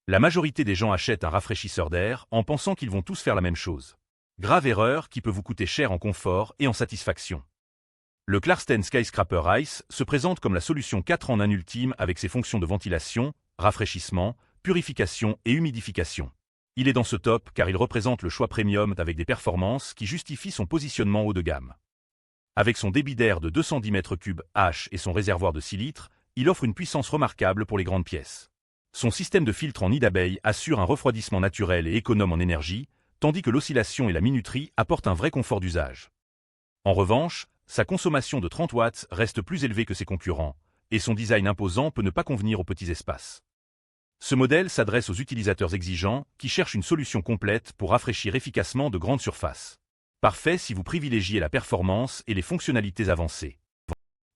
La majorité des gens achètent un rafraîchisseur d'air en pensant qu'ils vont tous faire la même chose. Grave erreur qui peut vous coûter cher en confort et en satisfaction. Le Clarsten Skyscraper Ice se présente comme la solution 4 en 1 ultime avec ses fonctions de ventilation, rafraîchissement, purification et humidification. Il est dans ce top car il représente le choix premium avec des performances qui justifient son positionnement haut de gamme. Avec son débit d'air de 210 m3 H et son réservoir de 6 litres, il offre une puissance remarquable pour les grandes pièces. Son système de filtre en nid d'abeille assure un refroidissement naturel et économe en énergie, tandis que l'oscillation et la minuterie apportent un vrai confort d'usage. En revanche, sa consommation de 30 watts reste plus élevée que ses concurrents, et son design imposant peut ne pas convenir aux petits espaces. Ce modèle s'adresse aux utilisateurs exigeants qui cherchent une solution complète pour rafraîchir efficacement de grandes surfaces. Parfait si vous privilégiez la performance et les fonctionnalités avancées.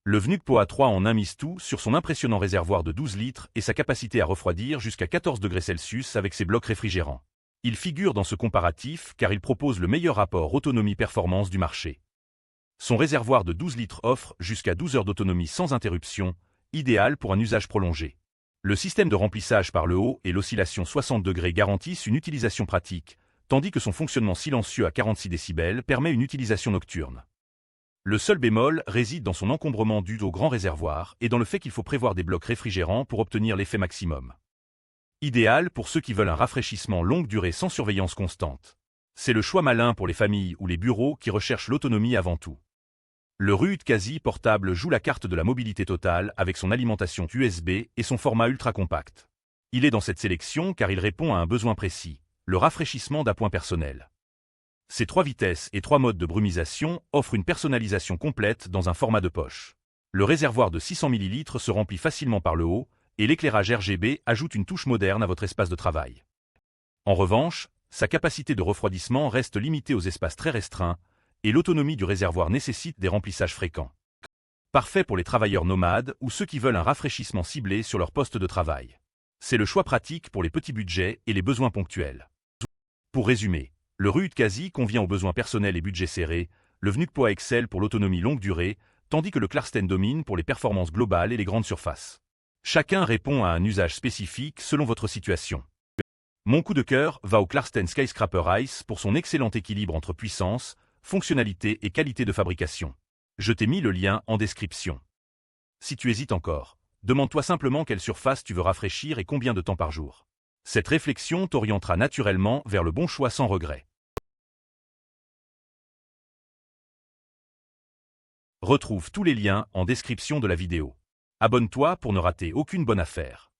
Le Vnucpo A3 en 1 mise tout sur son impressionnant réservoir de 12 litres et sa capacité à refroidir jusqu'à 14 degrés Celsius avec ses blocs réfrigérants. Il figure dans ce comparatif car il propose le meilleur rapport autonomie-performance du marché. Son réservoir de 12 litres offre jusqu'à 12 heures d'autonomie sans interruption, idéal pour un usage prolongé. Le système de remplissage par le haut et l'oscillation 60 degrés garantissent une utilisation pratique, tandis que son fonctionnement silencieux à 46 décibels permet une utilisation nocturne. Le seul bémol réside dans son encombrement dû au grand réservoir et dans le fait qu'il faut prévoir des blocs réfrigérants pour obtenir l'effet maximum. Idéal pour ceux qui veulent un rafraîchissement longue durée sans surveillance constante. C'est le choix malin pour les familles ou les bureaux qui recherchent l'autonomie avant tout. Le Ruud Quasi portable joue la carte de la mobilité totale avec son alimentation USB et son format ultra compact. Il est dans cette sélection car il répond à un besoin précis, le rafraîchissement d'appoint personnel. Ses 3 vitesses et 3 modes de brumisation offrent une personnalisation complète dans un format de poche. Le réservoir de 600 ml se remplit facilement par le haut et l'éclairage RGB ajoute une touche moderne à votre espace de travail. En revanche, sa capacité de refroidissement reste limitée aux espaces très restreints et l'autonomie du réservoir nécessite des remplissages fréquents. Parfait pour les travailleurs nomades ou ceux qui veulent un rafraîchissement ciblé sur leur poste de travail. C'est le choix pratique pour les petits budgets et les besoins ponctuels. Pour résumer, le Ruud Quasi convient aux besoins personnels et budgets serrés, le Vnucpo excelle pour l'autonomie longue durée, tandis que le Clarsten domine pour les performances globales et les grandes surfaces. Chacun répond à un usage spécifique selon votre situation. Mon coup de cœur va au Clarsten Skyscraper Ice pour son excellent équilibre entre puissance, fonctionnalité et qualité de fabrication. Je t'ai mis le lien en description. Si tu hésites encore, demande-toi simplement quelle surface tu veux rafraîchir et combien de temps par jour. Cette réflexion t'orientera naturellement vers le bon choix sans regret. Retrouve tous les liens en description de la vidéo. Abonne-toi pour ne rater aucune bonne affaire.